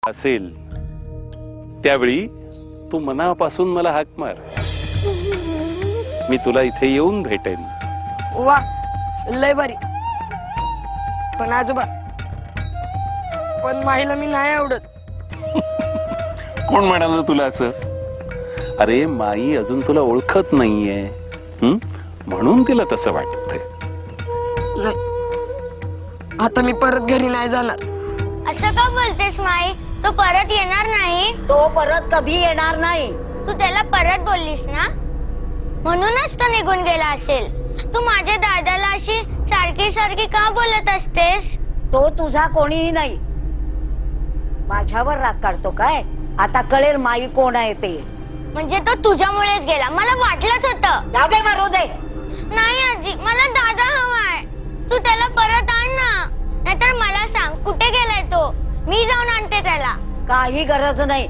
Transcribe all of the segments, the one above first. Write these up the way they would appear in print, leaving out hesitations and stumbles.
असेल त्यावेळी तू मनापासून मला हाक मार, मी तुला इथे येऊन भेटेन. वा लय भारी. पण आजोबा, पण माईला मी नाही आवडत. कोण म्हणाल तुला असं? अरे माई अजून तुला ओळखत नाहीये, म्हणून तिला तसं वाटतंय. नाही, आता मी परत घरी नाही जाणार. असं का बोलतेस माई? तो परत येणार नाही. तो परत कधी येणार नाही. तू त्याला परत बोललीस ना, म्हणूनच तो निघून गेला असेल. तू माझ्या दादाला अशी सारखी सारखी का बोलत असतेस? तो तुझा कोणीही नाही. माझ्यावर राग काढतो काय? आता कळेल माई कोण आहे ते. म्हणजे तो तुझ्यामुळेच गेला, मला वाटलंच होतं. जाऊ दे, मारू दे. नाही आजी, मला दादा हवाय. तू त्याला परत आण ना, नाहीतर मला सांग कुठे गेलाय तो, मी जाऊन आणते त्याला. काही गरज नाही.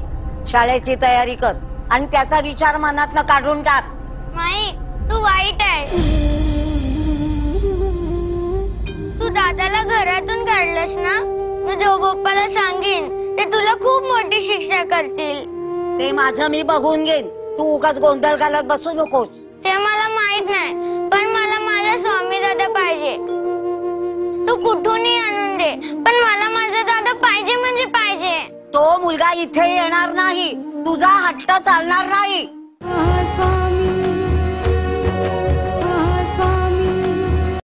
शाळेची तयारी कर आणि त्याचा विचार मनातनं काढून टाक. माई तू वाईट आहेस. तू दादाला घरातून काढलंस ना, मी देवबाप्पाला सांगेन, ते तुला खूप मोठी शिक्षा करतील. ते माझं मी बघून घेईन. तू उगाच गोंधळ घालत बसू नकोस. ते मला माहित नाही, पण मला माझा स्वामी दादा पाहिजे. तू कुठूनही आणून दे, पण मला माझा दादा पाहिजे म्हणजे पाहिजे. तो मुलगा इथे येणार नाही. तुझा हट्ट चालणार नाही.